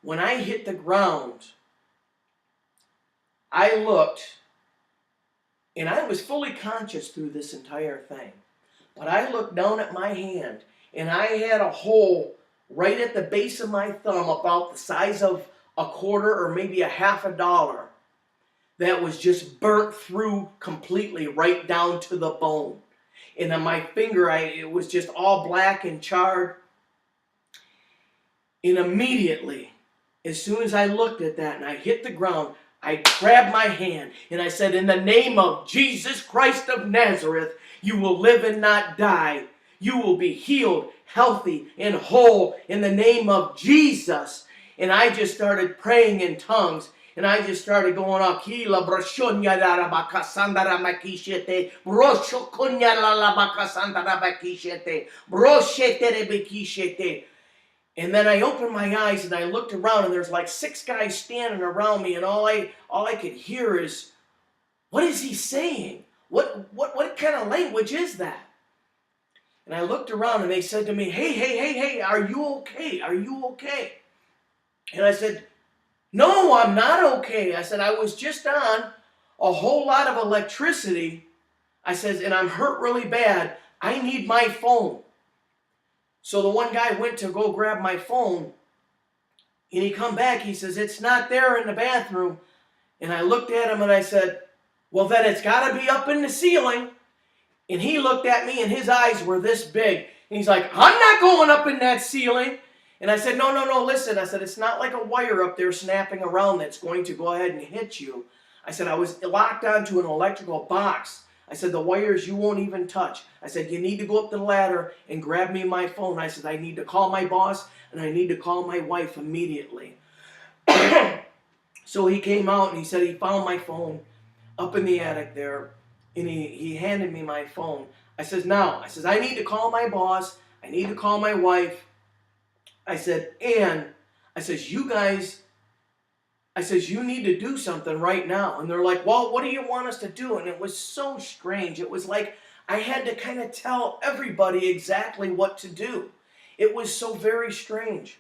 When I hit the ground, I looked, and I was fully conscious through this entire thing. But I looked down at my hand, and I had a hole right at the base of my thumb about the size of a quarter or maybe a $50 that was just burnt through completely right down to the bone. And on my finger, it was just all black and charred. And immediately, as soon as I looked at that and I hit the ground, I grabbed my hand and I said, in the name of Jesus Christ of Nazareth, you will live and not die. You will be healed, healthy, and whole in the name of Jesus. And I just started praying in tongues. And I just started going off. And then I opened my eyes and I looked around, and there's like 6 guys standing around me, and all I could hear is, what is he saying? What kind of language is that? And I looked around and they said to me, hey, are you okay? Are you okay? And I said, no, I'm not okay. I said, I was just on a whole lot of electricity. I said, and I'm hurt really bad. I need my phone. So the one guy went to go grab my phone, and he come back. He says, it's not there in the bathroom. And I looked at him and I said, well, then it's got to be up in the ceiling. And he looked at me, and his eyes were this big. And he's like, I'm not going up in that ceiling. And I said, no, listen. I said, it's not like a wire up there snapping around that's going to go ahead and hit you. I said, I was locked onto an electrical box. I said, the wires you won't even touch. I said, you need to go up the ladder and grab me my phone. I said, I need to call my boss, and I need to call my wife immediately. So he came out and he said he found my phone up in the attic there, and he handed me my phone. I said, I need to call my boss. I need to call my wife. I said, and I says, you guys, I says, you need to do something right now. And they're like, well, what do you want us to do? And it was so strange. It was like I had to kind of tell everybody exactly what to do. It was so very strange.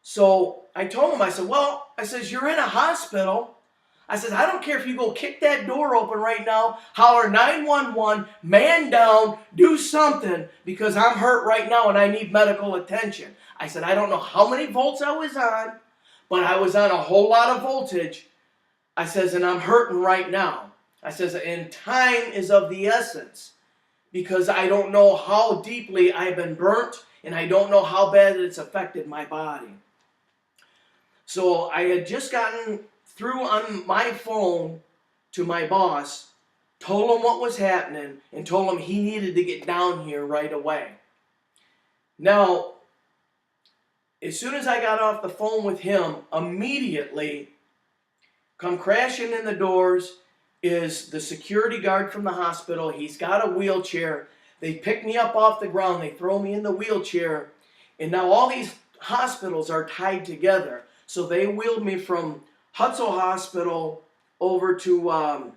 So I told him, I said, well, I says, you're in a hospital. I said, I don't care if you go kick that door open right now, holler 911, man down, do something, because I'm hurt right now and I need medical attention. I said, I don't know how many volts I was on, but I was on a whole lot of voltage. I says, and I'm hurting right now. I says, and time is of the essence, because I don't know how deeply I've been burnt, and I don't know how bad it's affected my body. So I had just gotten through on my phone to my boss, told him what was happening, and told him he needed to get down here right away. Now, as soon as I got off the phone with him, immediately, come crashing in the doors is the security guard from the hospital. He's got a wheelchair. They pick me up off the ground. They throw me in the wheelchair. And now all these hospitals are tied together. So they wheeled me from Hutzel Hospital over to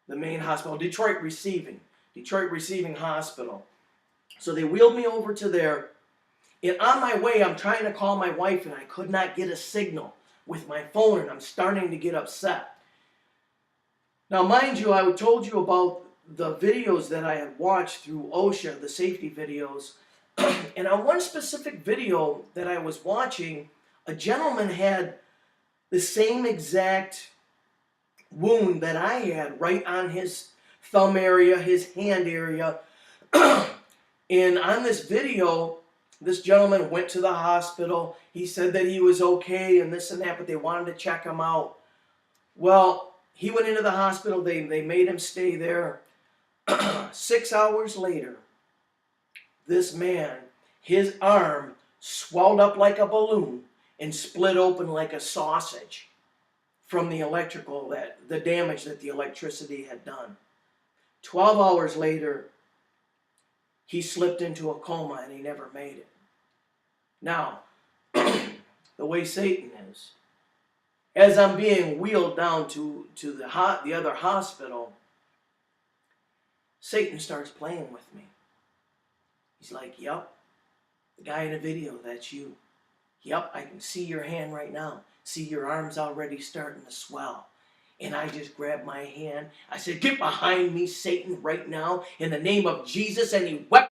the main hospital, Detroit Receiving Hospital. So they wheeled me over to there. And on my way, I'm trying to call my wife, and I could not get a signal with my phone, and I'm starting to get upset. Now, mind you, I told you about the videos that I had watched through OSHA, the safety videos. And on one specific video that I was watching, a gentleman had the same exact wound that I had right on his thumb area, his hand area. And on this video, this gentleman went to the hospital. He said that he was okay and this and that, but they wanted to check him out. Well, he went into the hospital. They made him stay there. 6 hours later, this man, his arm swelled up like a balloon and split open like a sausage from the electrical, the damage that the electricity had done. 12 hours later, he slipped into a coma and he never made it. Now, the way Satan is, as I'm being wheeled down to the other hospital, Satan starts playing with me. He's like, yep, the guy in the video, that's you. Yep, I can see your hand right now. See your arms already starting to swell. And I just grabbed my hand. I said, get behind me, Satan, right now, in the name of Jesus. And he wept